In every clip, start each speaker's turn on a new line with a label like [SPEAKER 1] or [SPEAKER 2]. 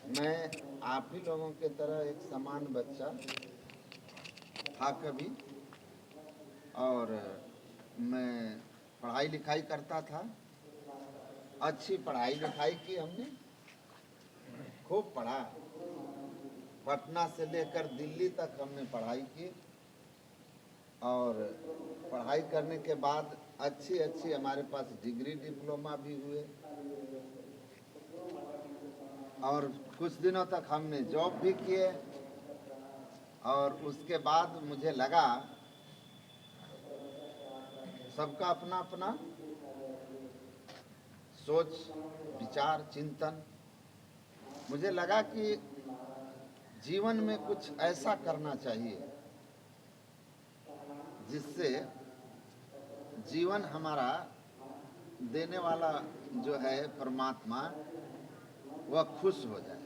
[SPEAKER 1] मैं आप ही लोगों के तरह एक समान बच्चा था कभी, और मैं पढ़ाई लिखाई करता था। अच्छी पढ़ाई लिखाई की हमने, खूब पढ़ा। पटना से लेकर दिल्ली तक हमने पढ़ाई की, और पढ़ाई करने के बाद अच्छी अच्छी हमारे पास डिग्री डिप्लोमा भी हुए, और कुछ दिनों तक हमने जॉब भी किए। और उसके बाद मुझे लगा सबका अपना अपना सोच विचार चिंतन, मुझे लगा कि जीवन में कुछ ऐसा करना चाहिए जिससे जीवन हमारा देने वाला जो है परमात्मा, वह खुश हो जाए।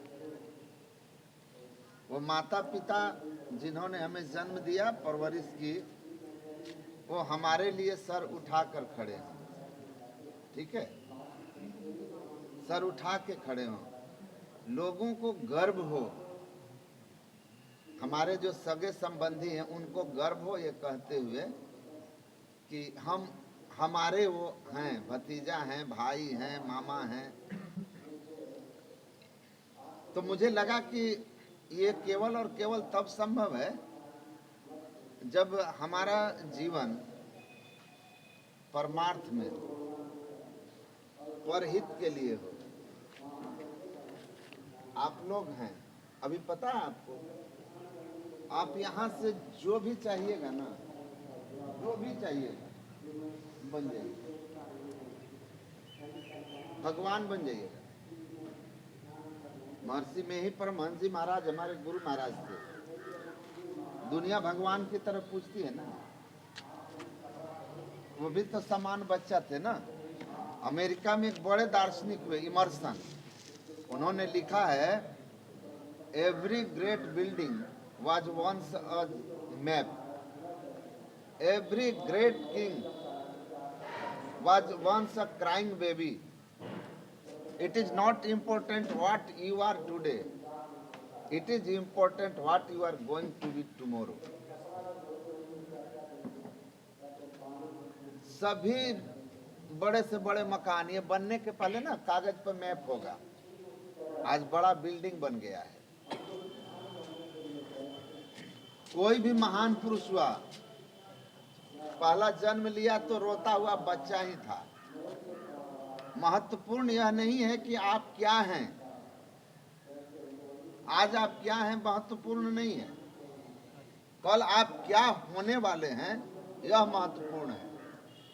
[SPEAKER 1] वो माता पिता जिन्होंने हमें जन्म दिया, परवरिश की, वो हमारे लिए सर उठाकर खड़े हों। ठीक है, सर उठा के खड़े हों, लोगों को गर्व हो, हमारे जो सगे संबंधी हैं उनको गर्व हो ये कहते हुए कि हम हमारे वो हैं, भतीजा हैं, भाई हैं, मामा हैं। तो मुझे लगा कि ये केवल और केवल तब संभव है जब हमारा जीवन परमार्थ में हो, परहित के लिए हो। आप लोग हैं, अभी पता है आपको, आप यहाँ से जो भी चाहिएगा ना, जो भी चाहिएगा बन जाइए, भगवान बन जाइएगा। महर्षि में ही परमहंस जी महाराज हमारे गुरु महाराज थे। दुनिया भगवान की तरफ पूछती है ना, वो भी तो समान बच्चा थे ना। अमेरिका में एक बड़े दार्शनिक हुए, इमर्सन, उन्होंने लिखा है, every great building was once a map, every great king was once a crying baby. It is not important what you are today, it is important what you are going to be tomorrow. सभी बड़े से बड़े मकान ये बनने के पहले ना कागज पर मैप होगा, आज बड़ा बिल्डिंग बन गया है। कोई भी महान पुरुष हुआ, पहला जन्म लिया तो रोता हुआ बच्चा ही था। महत्वपूर्ण यह नहीं है कि आप क्या हैं, आज आप क्या हैं महत्वपूर्ण नहीं है, कल आप क्या होने वाले हैं यह महत्वपूर्ण है।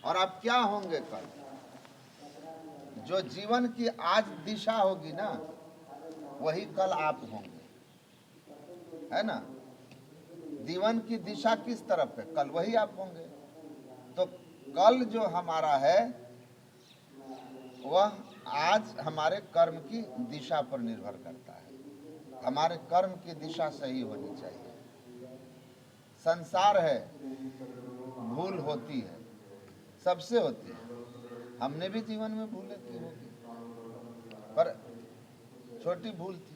[SPEAKER 1] और आप क्या होंगे कल, जो जीवन की आज दिशा होगी ना, वही कल आप होंगे, है ना। जीवन की दिशा किस तरफ है, कल वही आप होंगे। तो कल जो हमारा है वह आज हमारे कर्म की दिशा पर निर्भर करता है। हमारे कर्म की दिशा सही होनी चाहिए। संसार है, भूल होती है, सबसे होती है। हमने भी जीवन में भूलें की होगी, पर छोटी भूल थी।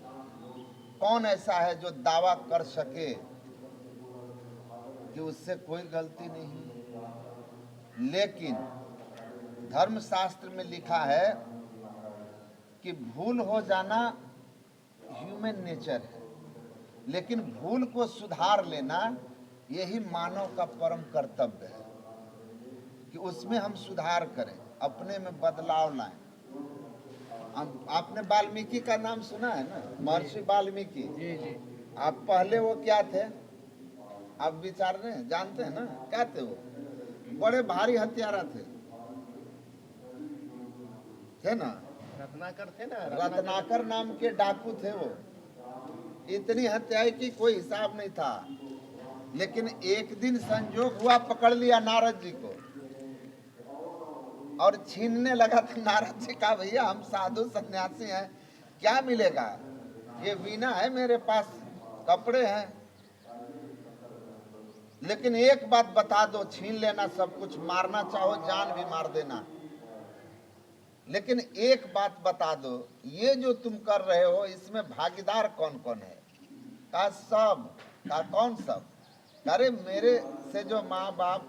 [SPEAKER 1] कौन ऐसा है जो दावा कर सके कि उससे कोई गलती नहीं। लेकिन धर्मशास्त्र में लिखा है कि भूल हो जाना ह्यूमन नेचर है, लेकिन भूल को सुधार लेना यही मानव का परम कर्तव्य है कि उसमें हम सुधार करें, अपने में बदलाव लाएं। आपने वाल्मीकि का नाम सुना है ना, महर्षि वाल्मीकि जी जी। आप पहले वो क्या थे, आप विचार रहे हैं, जानते हैं ना क्या थे वो? बड़े भारी हत्यारा थे ना,
[SPEAKER 2] रत्नाकर थे ना,
[SPEAKER 1] रत्नाकर नाम के डाकू थे वो। इतनी हत्याएं की कोई हिसाब नहीं था। लेकिन एक दिन संजोग हुआ, पकड़ लिया नारद जी को और छीनने लगा। तो नारद जी कहा, भैया हम साधु सन्यासी हैं, क्या मिलेगा, ये वीणा है मेरे पास, कपड़े हैं, लेकिन एक बात बता दो, छीन लेना सब कुछ, मारना चाहो जान भी मार देना, लेकिन एक बात बता दो, ये जो तुम कर रहे हो इसमें भागीदार कौन कौन है? कहा सब। कहा कौन सब? अरे मेरे से जो माँ बाप,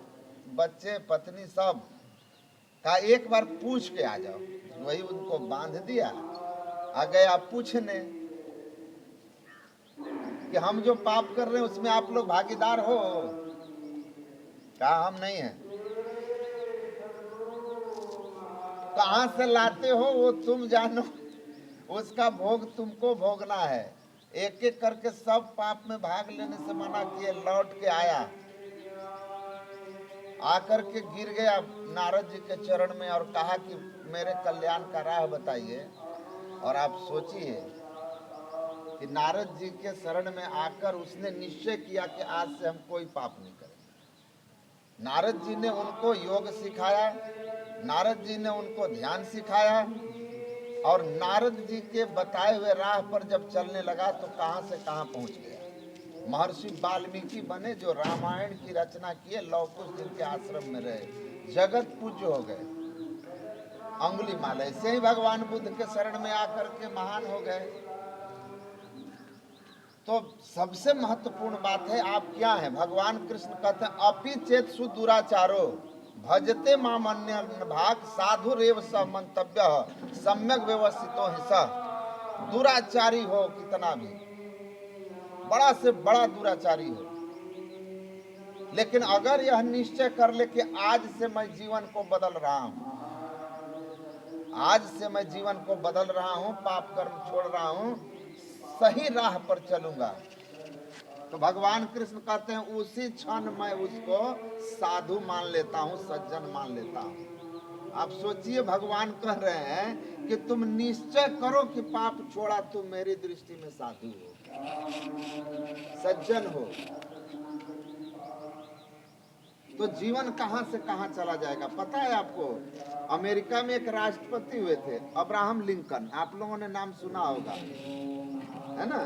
[SPEAKER 1] बच्चे, पत्नी सब। कहा एक बार पूछ के आ जाओ। वही उनको बांध दिया, आ गए आप पूछने कि हम जो पाप कर रहे हैं उसमें आप लोग भागीदार हो? कहा हम नहीं है। कहां से लाते हो वो तुम जानो, उसका भोग तुमको भोगना है। एक एक करके सब पाप में भाग लेने से मना किए। लौट के आया, आकर के गिर गया नारद जी के चरण में और कहा कि मेरे कल्याण का राह बताइए। और आप सोचिए कि नारद जी के शरण में आकर उसने निश्चय किया कि आज से हम कोई पाप नहीं करेंगे। नारद जी ने उनको योग सिखाया, नारद जी ने उनको ध्यान सिखाया, और नारद जी के बताए हुए राह पर जब चलने लगा तो कहां से कहां पहुंच गया। महर्षि वाल्मीकि बने, जो रामायण की रचना किए, लौ कुश दिन के आश्रम में रहे, जगत पूज्य हो गए। अंगुलीमाल ऐसे ही भगवान बुद्ध के शरण में आकर के महान हो गए। तो सबसे महत्वपूर्ण बात है आप क्या हैं। भगवान कृष्ण कहते हैं अपि चेत सुदुराचारो भजते मामन्य भाग साधु रेव स मंतव्य सम्यक व्यवस्थितो ही स। दुराचारी हो कितना भी, बड़ा से बड़ा दुराचारी हो, लेकिन अगर यह निश्चय कर ले कि आज से मैं जीवन को बदल रहा हूं, आज से मैं जीवन को बदल रहा हूं, पाप कर्म छोड़ रहा हूं, सही राह पर चलूंगा, तो भगवान कृष्ण कहते हैं उसी क्षण मैं उसको साधु मान लेता हूं, सज्जन मान लेता हूं। आप सोचिए, भगवान कह रहे हैं कि तुम निश्चय करो कि पाप छोड़ा, तुम मेरी दृष्टि में साधु हो, सज्जन हो। तो जीवन कहां से कहां चला जाएगा पता है आपको? अमेरिका में एक राष्ट्रपति हुए थे, अब्राहम लिंकन, आप लोगों ने नाम सुना होगा, है ना,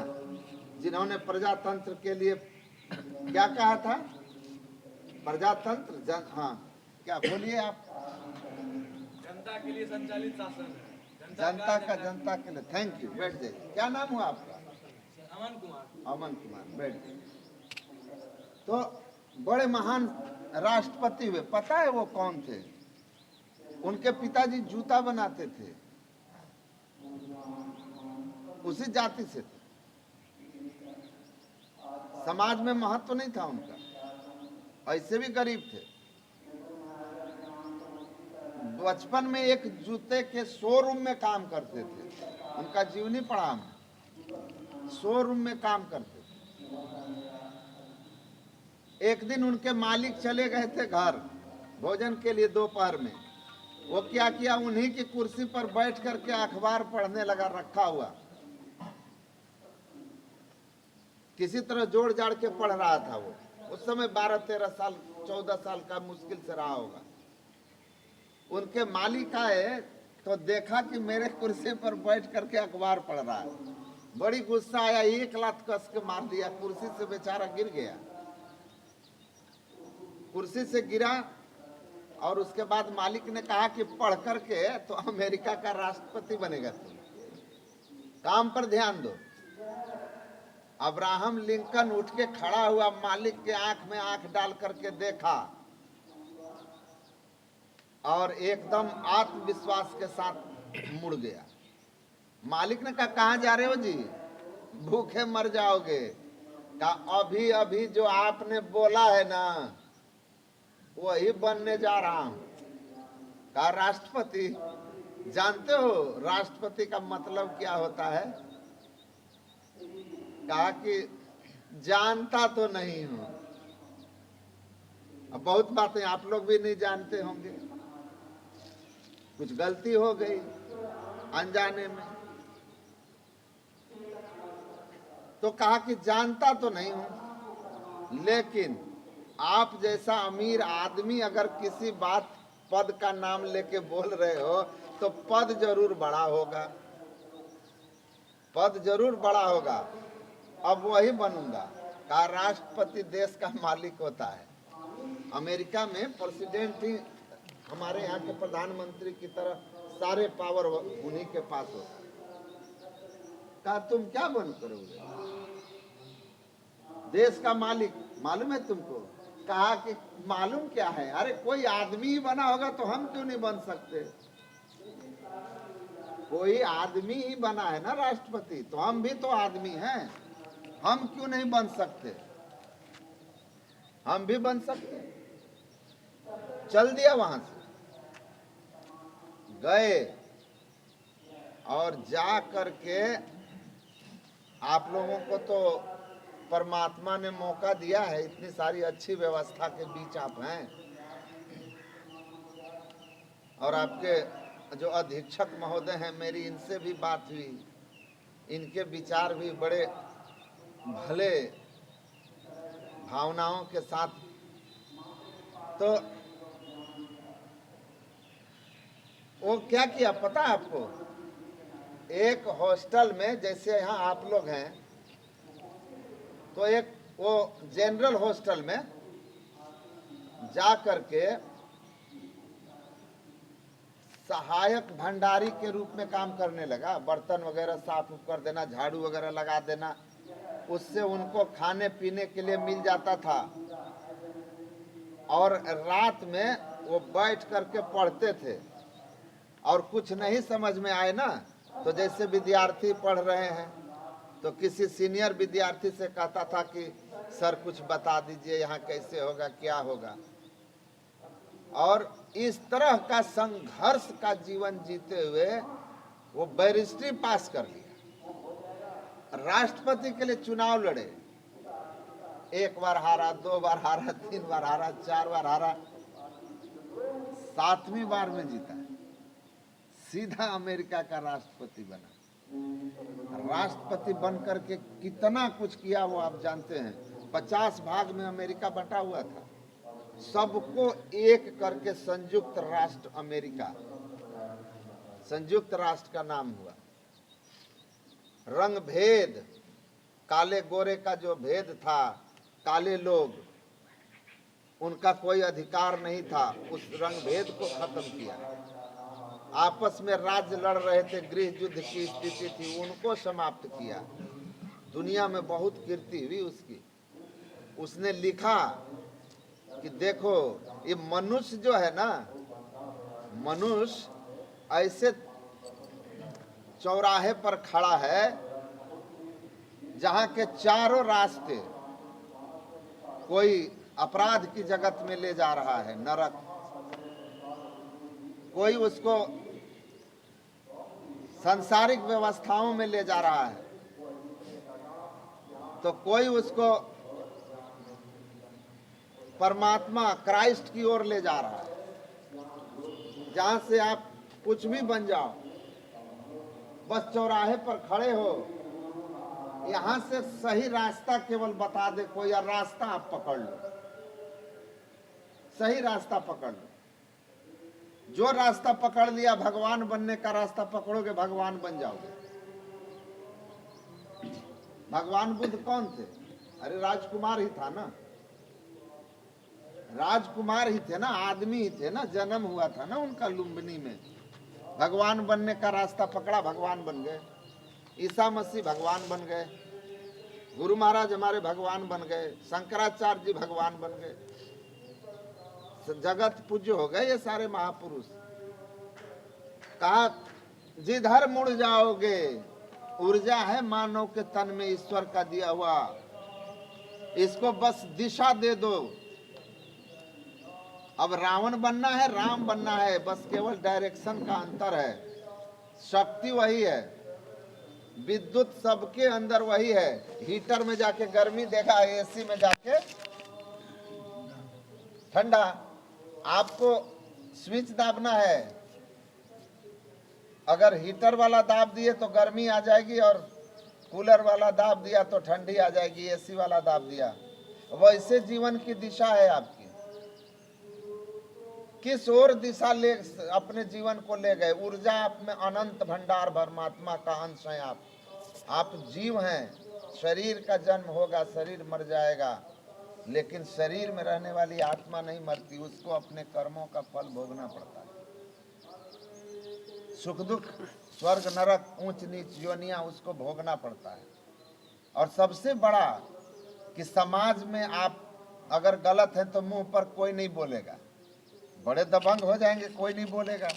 [SPEAKER 1] जिन्होंने प्रजातंत्र के लिए क्या कहा था? प्रजातंत्र हाँ, क्या बोलिए आप?
[SPEAKER 2] जनता के लिए संचालित शासन,
[SPEAKER 1] जनता का जनता के लिए। थैंक यू, बैठ जाइए। क्या नाम हुआ आपका?
[SPEAKER 2] अमन कुमार।
[SPEAKER 1] अमन कुमार, बैठ जाइए। तो बड़े महान राष्ट्रपति हुए। पता है वो कौन थे? उनके पिताजी जूता बनाते थे, उसी जाति से थे। समाज में महत्व नहीं था उनका, ऐसे भी गरीब थे। बचपन में एक जूते के शोरूम में काम करते थे, उनका जीवनी पढ़ा हम, शोरूम में काम करते थे। एक दिन उनके मालिक चले गए थे घर भोजन के लिए दोपहर में। वो क्या किया, उन्हीं की कुर्सी पर बैठ करके अखबार पढ़ने लगा, रखा हुआ, किसी तरह जोड़ जाड़ के पढ़ रहा था वो। उस समय 12-13 साल 14 साल का मुश्किल से रहा होगा। उनके मालिक आए तो देखा कि मेरे कुर्सी पर बैठ करके अखबार पढ़ रहा है। बड़ी गुस्सा आया, एक लात कस के मार दिया, कुर्सी से बेचारा गिर गया। कुर्सी से गिरा और उसके बाद मालिक ने कहा कि पढ़ करके तो अमेरिका का राष्ट्रपति बनेगा तुम, काम पर ध्यान दो। अब्राहम लिंकन उठ के खड़ा हुआ, मालिक के आंख में आंख डाल करके देखा और एकदम आत्मविश्वास के साथ मुड़ गया। मालिक ने कहा कहां जा रहे हो जी? भूखे मर जाओगे। कहा अभी अभी जो आपने बोला है ना वही बनने जा रहा हूं। कहा राष्ट्रपति? जानते हो राष्ट्रपति का मतलब क्या होता है? कहा कि जानता तो नहीं हूं। अब बहुत बातें आप लोग भी नहीं जानते होंगे, कुछ गलती हो गई अनजाने में, तो कहा कि जानता तो नहीं हूं, लेकिन आप जैसा अमीर आदमी अगर किसी बात पद का नाम लेके बोल रहे हो तो पद जरूर बड़ा होगा, पद जरूर बड़ा होगा। अब वही बनूंगा। कहा राष्ट्रपति देश का मालिक होता है। अमेरिका में प्रेसिडेंट ही हमारे यहाँ के प्रधानमंत्री की तरह सारे पावर उन्हीं के पास होते। कहा तुम क्या बन करोगे, देश का मालिक मालूम है तुमको? कहा कि मालूम क्या है, अरे कोई आदमी ही बना होगा तो हम क्यों नहीं बन सकते? कोई आदमी ही बना है ना राष्ट्रपति, तो हम भी तो आदमी हैं, हम क्यों नहीं बन सकते? हम भी बन सकते। चल दिया वहां से, गए और जा करके आप लोगों को तो परमात्मा ने मौका दिया है, इतनी सारी अच्छी व्यवस्था के बीच आप हैं, और आपके जो अधीक्षक महोदय हैं, मेरी इनसे भी बात हुई, इनके विचार भी बड़े भले भावनाओं के साथ। तो वो क्या किया पता है आपको? एक हॉस्टल में, जैसे यहाँ आप लोग हैं, तो एक वो जनरल हॉस्टल में जा करके सहायक भंडारी के रूप में काम करने लगा। बर्तन वगैरह साफ कर देना, झाड़ू वगैरह लगा देना, उससे उनको खाने पीने के लिए मिल जाता था। और रात में वो बैठ करके पढ़ते थे, और कुछ नहीं समझ में आए ना, तो जैसे विद्यार्थी पढ़ रहे हैं तो किसी सीनियर विद्यार्थी से कहता था कि सर कुछ बता दीजिए, यहाँ कैसे होगा, क्या होगा। और इस तरह का संघर्ष का जीवन जीते हुए वो बैरिस्ट्री पास कर लिया। राष्ट्रपति के लिए चुनाव लड़े, एक बार हारा, 2 बार हारा, 3 बार हारा, 4 बार हारा, 7वीं बार में जीता, सीधा अमेरिका का राष्ट्रपति बना। राष्ट्रपति बनकर के कितना कुछ किया वो आप जानते हैं। 50 भाग में अमेरिका बटा हुआ था, सबको एक करके संयुक्त राष्ट्र अमेरिका, संयुक्त राष्ट्र का नाम हुआ। रंग भेद, काले गोरे का जो भेद था, काले लोग, उनका कोई अधिकार नहीं था, उस रंग भेद को खत्म किया। आपस में राज्य लड़ रहे थे, गृह युद्ध की स्थिति थी, उनको समाप्त किया। दुनिया में बहुत कीर्ति हुई उसकी। उसने लिखा कि देखो ये मनुष्य जो है ना, मनुष्य ऐसे चौराहे पर खड़ा है जहां के चारों रास्ते कोई अपराध की जगत में ले जा रहा है, नरक। कोई उसको सांसारिक व्यवस्थाओं में ले जा रहा है, तो कोई उसको परमात्मा क्राइस्ट की ओर ले जा रहा है, जहां से आप कुछ भी बन जाओ, बस चौराहे पर खड़े हो, यहां से सही रास्ता केवल बता दे कोई, या रास्ता आप पकड़ लो, सही रास्ता पकड़ लो। जो रास्ता पकड़ लिया, भगवान बनने का रास्ता पकड़ोगे, भगवान बन जाओगे। भगवान बुद्ध कौन थे? अरे राजकुमार ही था ना, राजकुमार ही थे ना, आदमी ही थे ना, जन्म हुआ था ना उनका लुम्बिनी में। भगवान बनने का रास्ता पकड़ा, भगवान बन गए। ईसा मसीह भगवान बन गए, गुरु महाराज हमारे भगवान बन गए, शंकराचार्य जी भगवान बन गए, जगत पूज्य हो गए ये सारे महापुरुष। कहा जिधर मुड़ जाओगे ऊर्जा है मानव के तन में ईश्वर का दिया हुआ, इसको बस दिशा दे दो। अब रावण बनना है, राम बनना है, बस केवल डायरेक्शन का अंतर है। शक्ति वही है, विद्युत सबके अंदर वही है। हीटर में जाके गर्मी देगा, एसी में जाके ठंडा। आपको स्विच दाबना है, अगर हीटर वाला दाब दिए तो गर्मी आ जाएगी, और कूलर वाला दाब दिया तो ठंडी आ जाएगी, एसी वाला दाब दिया। वैसे जीवन की दिशा है आपकी, किस ओर दिशा ले अपने जीवन को ले गए। ऊर्जा आप में अनंत भंडार, परमात्मा का अंश है आप जीव हैं। शरीर का जन्म होगा, शरीर मर जाएगा, लेकिन शरीर में रहने वाली आत्मा नहीं मरती, उसको अपने कर्मों का फल भोगना पड़ता है। सुख दुख, स्वर्ग नरक, ऊंच नीच योनियां उसको भोगना पड़ता है। और सबसे बड़ा कि समाज में आप अगर गलत है तो मुंह पर कोई नहीं बोलेगा, बड़े दबंग हो जाएंगे, कोई नहीं बोलेगा,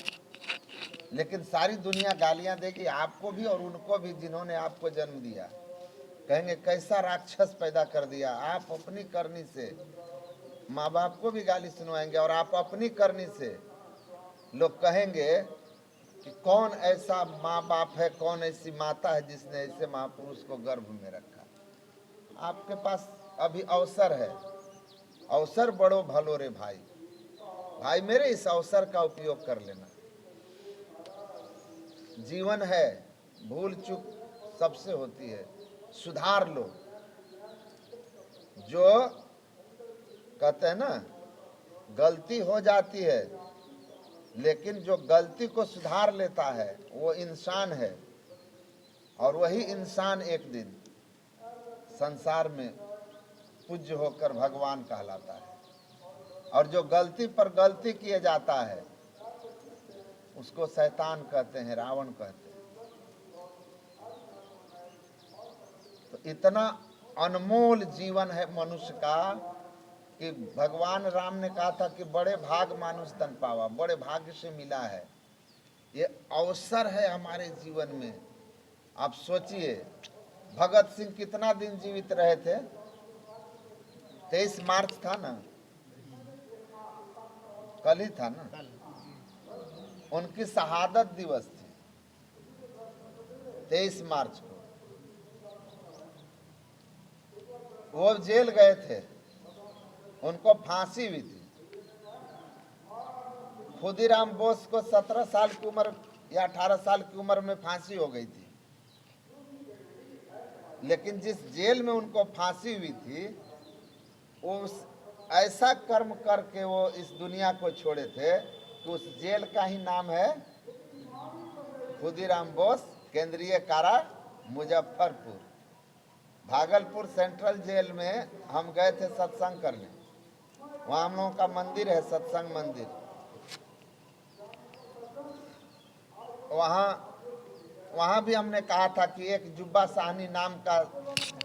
[SPEAKER 1] लेकिन सारी दुनिया गालियां देगी आपको भी और उनको भी जिन्होंने आपको जन्म दिया। कहेंगे कैसा राक्षस पैदा कर दिया। आप अपनी करनी से माँ बाप को भी गाली सुनवाएंगे और आप अपनी करनी से लोग कहेंगे कि कौन ऐसा माँ बाप है, कौन ऐसी माता है जिसने ऐसे महापुरुष को गर्भ में रखा। आपके पास अभी अवसर है, अवसर बड़ो भलो रे भाई। भाई मेरे इस अवसर का उपयोग कर लेना। जीवन है, भूल चूक सबसे होती है, सुधार लो। जो कहते हैं ना, गलती हो जाती है लेकिन जो गलती को सुधार लेता है वो इंसान है, और वही इंसान एक दिन संसार में पूज्य होकर भगवान कहलाता है। और जो गलती पर गलती किए जाता है उसको शैतान कहते हैं, रावण कहते हैं। तो इतना अनमोल जीवन है मनुष्य का कि भगवान राम ने कहा था कि बड़े भाग मानुष तन पावा, बड़े भाग्य से मिला है। ये अवसर है हमारे जीवन में। आप सोचिए, भगत सिंह कितना दिन जीवित रहे थे? 23 मार्च था ना, कल ही था ना, उनकी शहादत दिवस थी 23 मार्च को। वो जेल गए थे, उनको फांसी हुई थी। खुदीराम बोस को 17 साल की उम्र या 18 साल की उम्र में फांसी हो गई थी, लेकिन जिस जेल में उनको फांसी हुई थी वो ऐसा कर्म करके वो इस दुनिया को छोड़े थे कि उस जेल का ही नाम है खुदीराम बोस केंद्रीय कारा मुजफ्फरपुर। भागलपुर सेंट्रल जेल में हम गए थे सत्संग करने। वहाँ हम लोगों का मंदिर है, सत्संग मंदिर। वहाँ भी हमने कहा था कि एक जुब्बा साहनी नाम का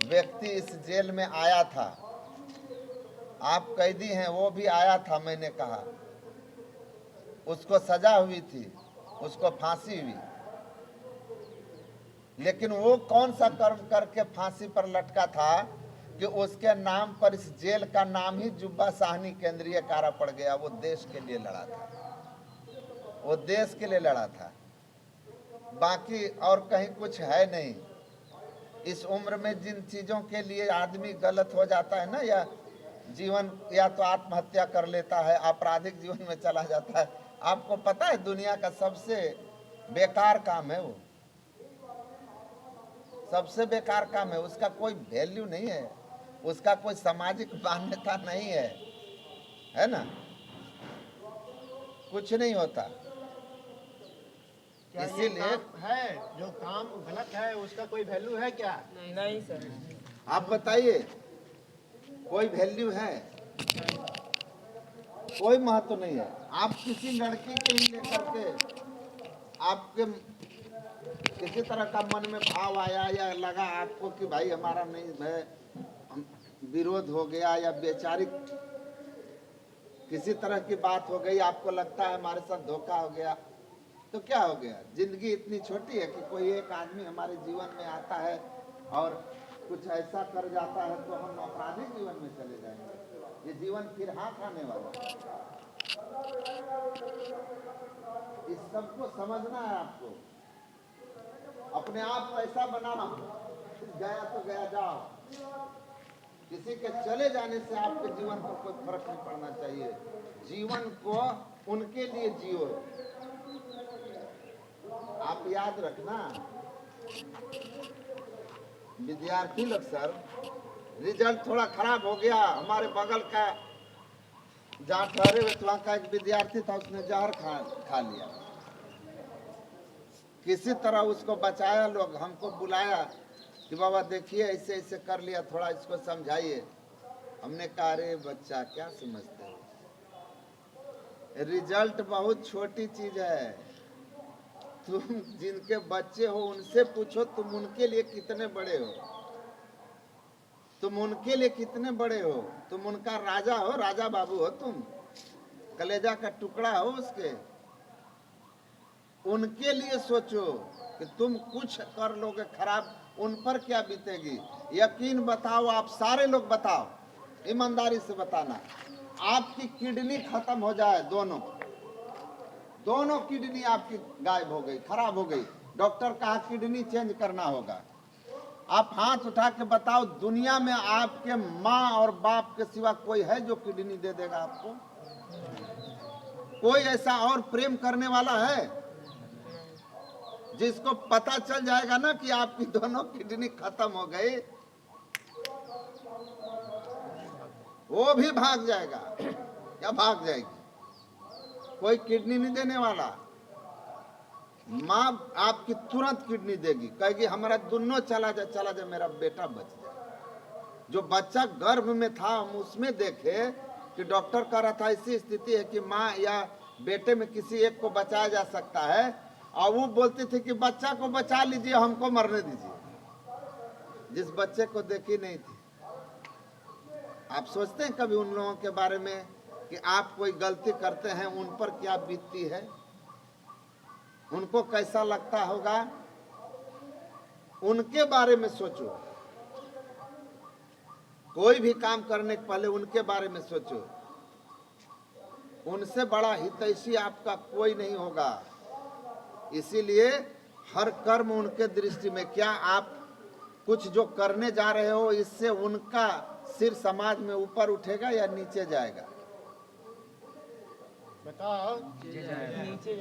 [SPEAKER 1] व्यक्ति इस जेल में आया था। आप कैदी हैं, वो भी आया था। मैंने कहा उसको सजा हुई थी, उसको फांसी हुई, लेकिन वो कौन सा कर्म करके फांसी पर लटका था कि उसके नाम पर इस जेल का नाम ही जुब्बा साहनी केंद्रीय कारा पड़ गया। वो देश के लिए लड़ा था, वो देश के लिए लड़ा था, बाकी और कहीं कुछ है नहीं। इस उम्र में जिन चीज़ों के लिए आदमी गलत हो जाता है ना, या जीवन या तो आत्महत्या कर लेता है, आपराधिक जीवन में चला जाता है। आपको पता है दुनिया का सबसे बेकार काम है वो, सबसे बेकार काम है। उसका कोई वैल्यू नहीं है, उसका कोई सामाजिक मान्यता नहीं है ना, कुछ नहीं होता। इसीलिए
[SPEAKER 3] है जो काम गलत है उसका कोई वैल्यू है क्या?
[SPEAKER 2] नहीं सर।
[SPEAKER 1] आप बताइए, कोई वैल्यू है? कोई महत्व नहीं है। आप किसी लड़की के ही लेकर के आपके किसी तरह का मन में भाव आया या लगा आपको कि भाई हमारा नहीं है, विरोध हो गया या वैचारिक किसी तरह की बात हो गई, आपको लगता है हमारे साथ धोखा हो गया, तो क्या हो गया? जिंदगी इतनी छोटी है कि कोई एक आदमी हमारे जीवन में आता है और कुछ ऐसा कर जाता है तो हम अपराधिक जीवन में चले जाएंगे। ये जीवन फिर हाथ आने वाला है। इस सबको समझना है आपको। अपने आप को ऐसा बनाना, गया तो गया, जाओ। किसी के चले जाने से आपके जीवन पर कोई फर्क नहीं पड़ना चाहिए। जीवन को उनके लिए जियो। आप याद रखना, विद्यार्थी लोग सर, रिजल्ट थोड़ा खराब हो गया। हमारे बगल का जहाँ ठहरे हुए वहाँ का एक विद्यार्थी था, उसने जहर खा लिया। किसी तरह उसको बचाया, लोग हमको बुलाया कि बाबा देखिए ऐसे ऐसे कर लिया, थोड़ा इसको समझाइए। हमने कहा अरे बच्चा क्या समझते हो, रिजल्ट बहुत छोटी चीज है। तुम जिनके बच्चे हो उनसे पूछो तुम उनके लिए कितने बड़े हो, तुम उनके लिए कितने बड़े हो, तुम उनका राजा हो, राजा बाबू हो, तुम कलेजा का टुकड़ा हो उसके। उनके लिए सोचो कि तुम कुछ कर लोगे खराब, उन पर क्या बीतेगी। यकीन बताओ, आप सारे लोग बताओ, ईमानदारी से बताना, आपकी किडनी खत्म हो जाए, दोनों किडनी आपकी गायब हो गई, खराब हो गई, डॉक्टर कहा किडनी चेंज करना होगा, आप हाथ उठा के बताओ दुनिया में आपके माँ और बाप के सिवा कोई है जो किडनी दे देगा आपको? कोई ऐसा और प्रेम करने वाला है जिसको पता चल जाएगा ना कि आपकी दोनों किडनी खत्म हो गई, वो भी भाग जाएगा? क्या भाग जाएगी? कोई किडनी नहीं देने वाला। माँ आपकी तुरंत किडनी देगी, कहेगी हमारा दोनों चला जाए, मेरा बेटा बच जाए। जो बच्चा गर्भ में था हम उसमें देखे कि डॉक्टर कह रहा था ऐसी स्थिति है कि माँ या बेटे में किसी एक को बचाया जा सकता है, और वो बोलते थे कि बच्चा को बचा लीजिए, हमको मरने दीजिए, जिस बच्चे को देखी नहीं थी। आप सोचते हैं कभी उन लोगों के बारे में कि आप कोई गलती करते हैं उन पर क्या बीतती है, उनको कैसा लगता होगा? उनके बारे में सोचो, कोई भी काम करने के पहले उनके बारे में सोचो। उनसे बड़ा हितैषी आपका कोई नहीं होगा। इसीलिए हर कर्म उनके दृष्टि में, क्या आप कुछ जो करने जा रहे हो इससे उनका सिर समाज में ऊपर उठेगा या नीचे जाएगा?
[SPEAKER 3] बताओ।
[SPEAKER 4] नीचे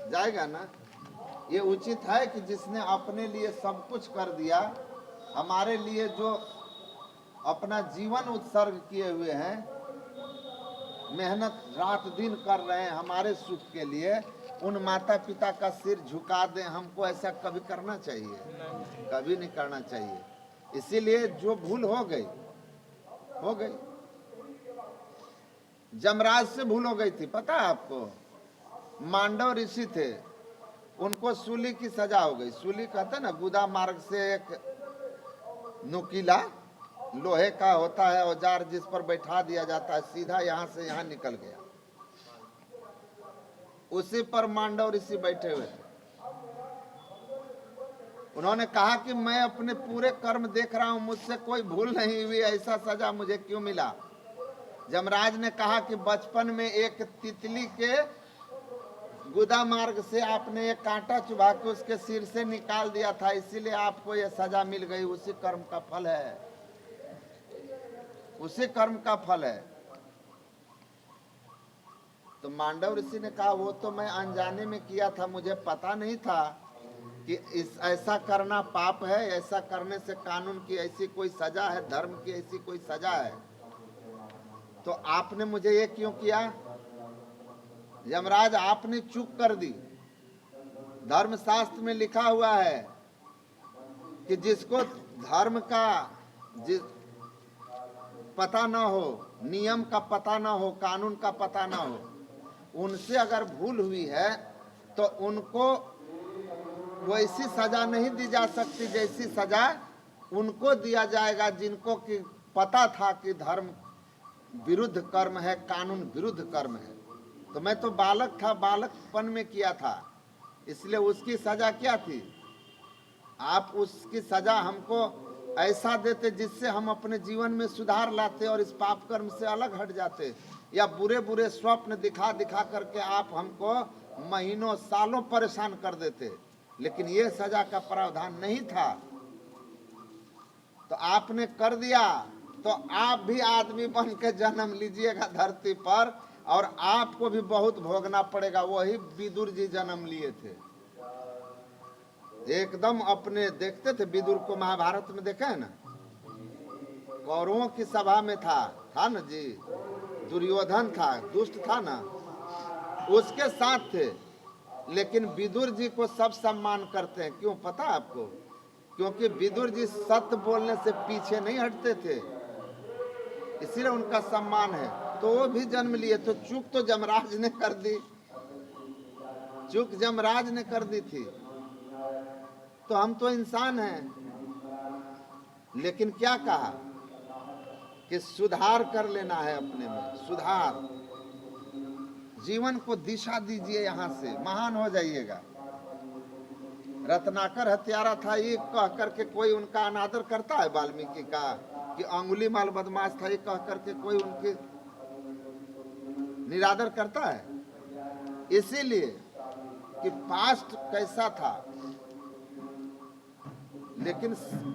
[SPEAKER 1] जाएगा ना। ये उचित है कि जिसने अपने लिए सब कुछ कर दिया, हमारे लिए जो अपना जीवन उत्सर्ग किए हुए हैं, मेहनत रात दिन कर रहे हैं हमारे सुख के लिए, उन माता पिता का सिर झुका दें? हमको ऐसा कभी करना चाहिए? कभी नहीं करना चाहिए। इसीलिए जो भूल हो गई हो गई। जमराज से भूल हो गई थी, पता है आपको? मांडव ऋषि थे, उनको सूली की सजा हो गई। सूली कहते ना, गुदा मार्ग से एक नुकीला लोहे का होता है औजार, जिस पर बैठा दिया जाता है, सीधा यहाँ से यहाँ निकल गया। उसी पर मांडव ऋषि बैठे हुए थे। उन्होंने कहा कि मैं अपने पूरे कर्म देख रहा हूं, मुझसे कोई भूल नहीं हुई, ऐसा सजा मुझे क्यों मिला? जमराज ने कहा कि बचपन में एक तितली के गुदा मार्ग से आपने एक कांटा चुभा के उसके सिर से निकाल दिया था, इसीलिए आपको यह सजा मिल गई। उसी कर्म का फल है, उसी कर्म का फल है। तो मांडव ऋषि ने कहा वो तो मैं अनजाने में किया था, मुझे पता नहीं था कि इस ऐसा करना पाप है, ऐसा करने से कानून की ऐसी कोई सजा है, धर्म की ऐसी कोई सजा है। तो आपने मुझे ये क्यों किया? यमराज आपने चूक कर दी। धर्मशास्त्र में लिखा हुआ है कि जिसको धर्म का पता ना हो, नियम का पता ना हो, कानून का पता ना हो, उनसे अगर भूल हुई है तो उनको वैसी सजा नहीं दी जा सकती जैसी सजा उनको दिया जाएगा जिनको कि पता था कि धर्म विरुद्ध कर्म है, कानून विरुद्ध कर्म है। तो मैं तो बालक था, बालकपन में किया था, इसलिए उसकी सजा क्या थी? आप उसकी सजा हमको ऐसा देते जिससे हम अपने जीवन में सुधार लाते और इस पाप कर्म से अलग हट जाते, या बुरे बुरे स्वप्न दिखा दिखा करके आप हमको महीनों सालों परेशान कर देते। लेकिन ये सजा का प्रावधान नहीं था, तो आपने कर दिया। तो आप भी आदमी बन के जन्म लीजिएगा धरती पर, और आपको भी बहुत भोगना पड़ेगा। वही विदुर जी जन्म लिए थे, एकदम अपने, देखते थे विदुर को, महाभारत में देखा है ना, कौरवों की सभा में था ना जी, दुर्योधन था, दुष्ट था ना, उसके साथ थे। लेकिन विदुर जी को सब सम्मान करते हैं, क्यों पता आपको? क्योंकि विदुर जी सत्य बोलने से पीछे नहीं हटते थे, इसीलिए उनका सम्मान है। तो वो भी जन्म लिए, तो चूक तो जमराज ने कर दी। चूक जमराज ने कर दी थी, तो हम तो इंसान हैं, लेकिन क्या कहा कि सुधार कर लेना है अपने में, सुधार, जीवन को दिशा दीजिए, यहां से महान हो जाइएगा। रत्नाकर हत्यारा था ये कह करके कोई उनका अनादर करता है वाल्मीकि का, कि अंगुली माल बदमाश था ये कह करके कोई उनके निरादर करता है? इसीलिए कि पास्ट कैसा था, लेकिन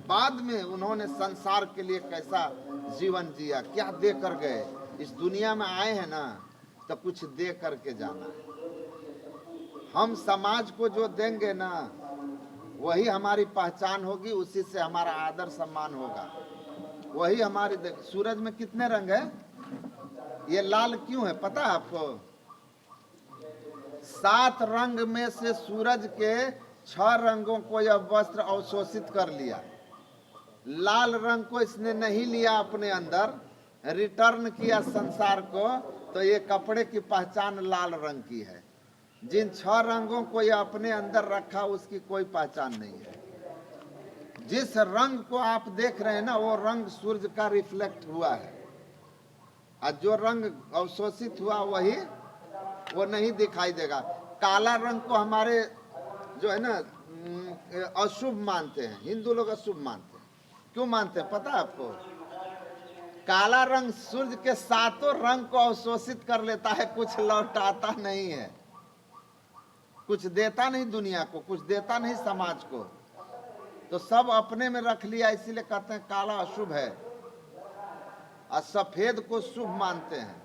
[SPEAKER 1] बाद में उन्होंने संसार के लिए कैसा जीवन जिया, क्या दे कर गए। इस दुनिया में आए हैं ना, तो कुछ दे करके जाना है। हम समाज को जो देंगे ना, वही हमारी पहचान होगी, उसी से हमारा आदर सम्मान होगा, वही हमारी। सूरज में कितने रंग है? ये लाल क्यों है पता है आपको? 7 रंग में से सूरज के 6 रंगों को यह वस्त्र अवशोषित कर लिया। लाल रंग को इसने नहीं लिया अपने अंदर, रिटर्न किया संसार को, तो ये कपड़े की पहचान लाल रंग की है। जिन 6 रंगों को यह अपने अंदर रखा, उसकी कोई पहचान नहीं है। जिस रंग को आप देख रहे हैं ना, वो रंग सूर्य का रिफ्लेक्ट हुआ है, और जो रंग अवशोषित हुआ वही वो नहीं दिखाई देगा। काला रंग को हमारे जो है ना अशुभ मानते हैं, हिंदू लोग अशुभ मानते हैं। क्यों मानते हैं पता है आपको? काला रंग सूर्य के 7 रंग को अवशोषित कर लेता है, कुछ लौटाता नहीं है, कुछ देता नहीं दुनिया को, कुछ देता नहीं समाज को, तो सब अपने में रख लिया। इसीलिए कहते हैं काला अशुभ है, और सफेद को शुभ मानते हैं,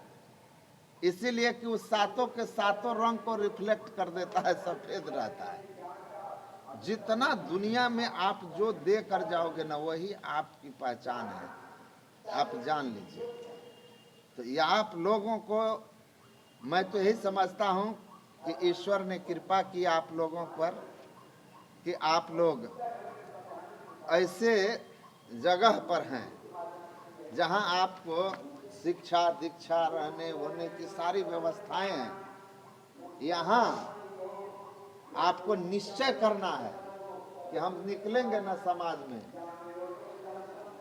[SPEAKER 1] इसीलिए कि उस 7 के 7 रंग को रिफ्लेक्ट कर देता है, सफेद रहता है। जितना दुनिया में आप जो दे कर जाओगे ना, वही आपकी पहचान है, आप जान लीजिए। तो ये आप लोगों को, मैं तो यही समझता हूं कि ईश्वर ने कृपा की आप लोगों पर, कि आप लोग ऐसे जगह पर हैं जहां आपको शिक्षा दीक्षा रहने होने की सारी व्यवस्थाएं हैं। यहाँ आपको निश्चय करना है कि हम निकलेंगे ना समाज में,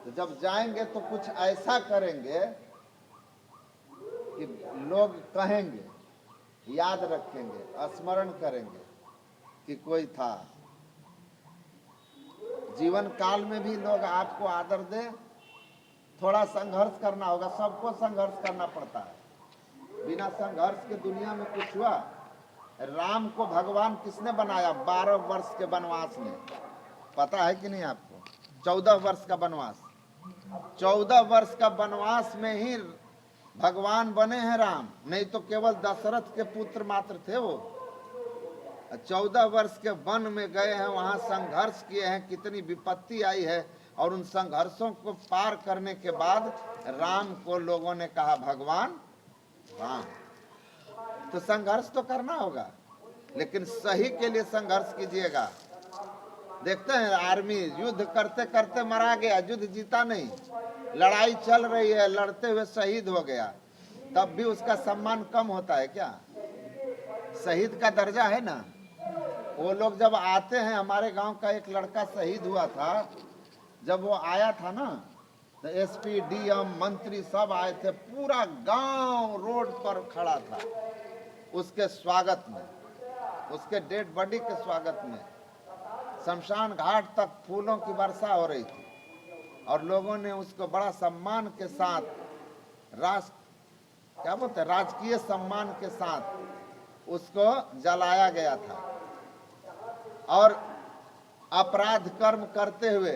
[SPEAKER 1] तो जब जाएंगे तो कुछ ऐसा करेंगे कि लोग कहेंगे, याद रखेंगे, स्मरण करेंगे कि कोई था। जीवन काल में भी लोग आपको आदर दे, थोड़ा संघर्ष करना होगा, सबको संघर्ष करना पड़ता है। बिना संघर्ष के दुनिया में कुछ हुआ? राम को भगवान किसने बनाया? 12 वर्ष के वनवास में, पता है कि नहीं आपको? 14 वर्ष का वनवास, 14 वर्ष का वनवास में ही भगवान बने हैं राम, नहीं तो केवल दशरथ के पुत्र मात्र थे वो। 14 वर्ष के वन में गए हैं, वहां संघर्ष किए हैं, कितनी विपत्ति आई है, और उन संघर्षों को पार करने के बाद राम को लोगों ने कहा भगवान राम। तो संघर्ष तो करना होगा, लेकिन सही के लिए संघर्ष कीजिएगा। देखते हैं आर्मी युद्ध करते करते मरा गया, युद्ध जीता नहीं, लड़ाई चल रही है, लड़ते हुए शहीद हो गया, तब भी उसका सम्मान कम होता है क्या? शहीद का दर्जा है ना। वो लोग जब आते हैं, हमारे गांव का एक लड़का शहीद हुआ था, जब वो आया था ना, तो एसपी डीएम मंत्री सब आए थे, पूरा गांव रोड पर खड़ा था उसके स्वागत में, उसके डेड बॉडी के स्वागत में। शमशान घाट तक फूलों की वर्षा हो रही थी, और लोगों ने उसको बड़ा सम्मान के साथ, क्या बोलते हैं, राजकीय सम्मान के साथ उसको जलाया गया था। और अपराध कर्म करते हुए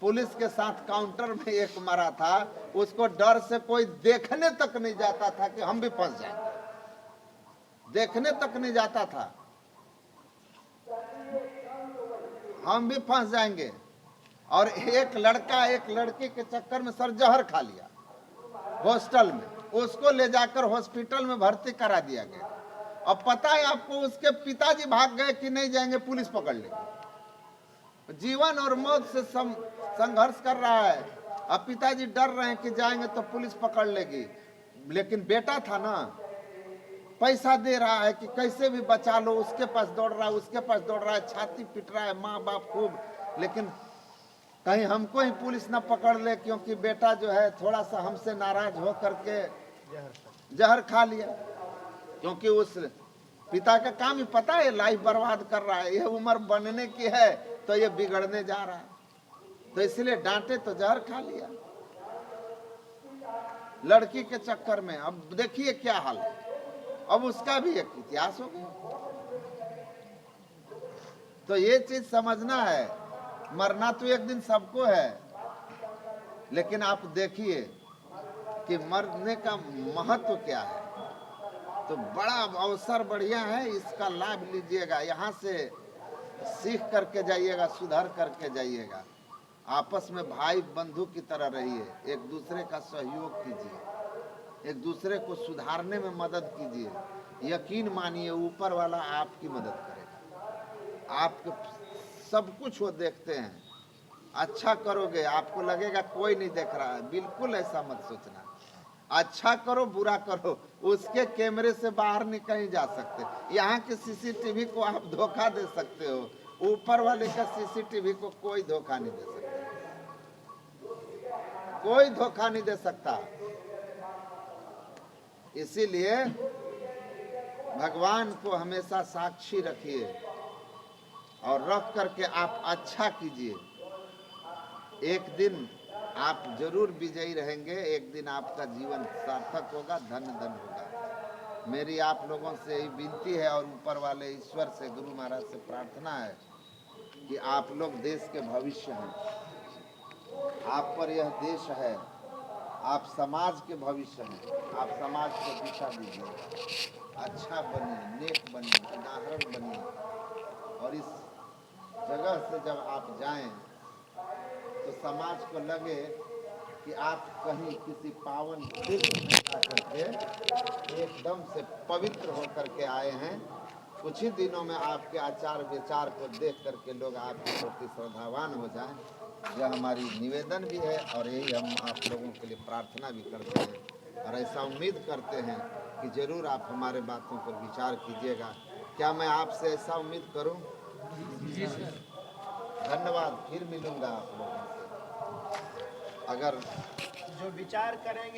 [SPEAKER 1] पुलिस के साथ काउंटर में एक मरा था, उसको डर से कोई देखने तक नहीं जाता था कि हम भी फंस जाएंगे, देखने तक नहीं जाता था, हम भी फंस जाएंगे। और एक लड़का एक लड़की के चक्कर में सर जहर खा लिया हॉस्टल में, उसको ले जाकर हॉस्पिटल में भर्ती करा दिया गया। अब पता है आपको, उसके पिताजी भाग गए कि नहीं जाएंगे, पुलिस पकड़ लेगी। जीवन और मौत से संघर्ष कर रहा है, अब पिताजी डर रहे हैं कि जाएंगे तो पुलिस पकड़ लेगी। लेकिन बेटा था ना, पैसा दे रहा है कि कैसे भी बचा लो, उसके पास दौड़ रहा है, उसके पास दौड़ रहा है, छाती पीट रहा है माँ बाप खूब, लेकिन कहीं हमको ही पुलिस न पकड़ ले क्योंकि बेटा जो है थोड़ा सा हमसे नाराज हो करके जहर खा लिया। क्योंकि उस पिता का काम ही पता है लाइफ बर्बाद कर रहा है, ये उम्र बनने की है तो ये बिगड़ने जा रहा है, तो इसलिए डांटे तो जहर खा लिया लड़की के चक्कर में। अब देखिए क्या हाल है, अब उसका भी एक इतिहास हो गया। तो ये चीज समझना है, मरना तो एक दिन सबको है, लेकिन आप देखिए कि मरने का महत्व क्या है। तो बड़ा अवसर बढ़िया है, इसका लाभ लीजिएगा, यहाँ से सीख करके जाइएगा, सुधार करके जाइएगा। आपस में भाई बंधु की तरह रहिए, एक दूसरे का सहयोग कीजिए, एक दूसरे को सुधारने में मदद कीजिए। यकीन मानिए ऊपर वाला आपकी मदद करेगा, आपके सब कुछ वो देखते हैं। अच्छा करोगे आपको लगेगा कोई नहीं देख रहा है, बिल्कुल ऐसा मत सोचना। अच्छा करो बुरा करो, उसके कैमरे से बाहर नहीं कहीं जा सकते। यहाँ के सीसीटीवी को आप धोखा दे सकते हो, ऊपर वाले का सीसीटीवी को कोई धोखा नहीं दे सकता, कोई धोखा नहीं दे सकता। इसीलिए भगवान को हमेशा साक्षी रखिए और रख करके आप अच्छा कीजिए। एक दिन आप जरूर विजयी रहेंगे, एक दिन आपका जीवन सार्थक होगा, धन धन होगा। मेरी आप लोगों से यही विनती है और ऊपर वाले ईश्वर से, गुरु महाराज से प्रार्थना है कि आप लोग देश के भविष्य हैं, आप पर यह देश है, आप समाज के भविष्य हैं, आप समाज को दिशा दीजिए, अच्छा बनिए, नेक बनिए, उदाहरण बनिए। और इस जगह से जब आप जाएं तो समाज को लगे कि आप कहीं किसी पावन तीर्थ में आकर के एकदम से पवित्र होकर के आए हैं। कुछ ही दिनों में आपके आचार विचार को देख करके लोग आपके प्रति श्रद्धावान हो जाएं। यह हमारी निवेदन भी है और यही हम आप लोगों के लिए प्रार्थना भी करते हैं और ऐसा उम्मीद करते हैं कि ज़रूर आप हमारे बातों पर विचार कीजिएगा। क्या मैं आपसे ऐसा उम्मीद करूं? धन्यवाद, फिर मिलूंगा आप लोगों से। अगर
[SPEAKER 3] जो विचार करेंगे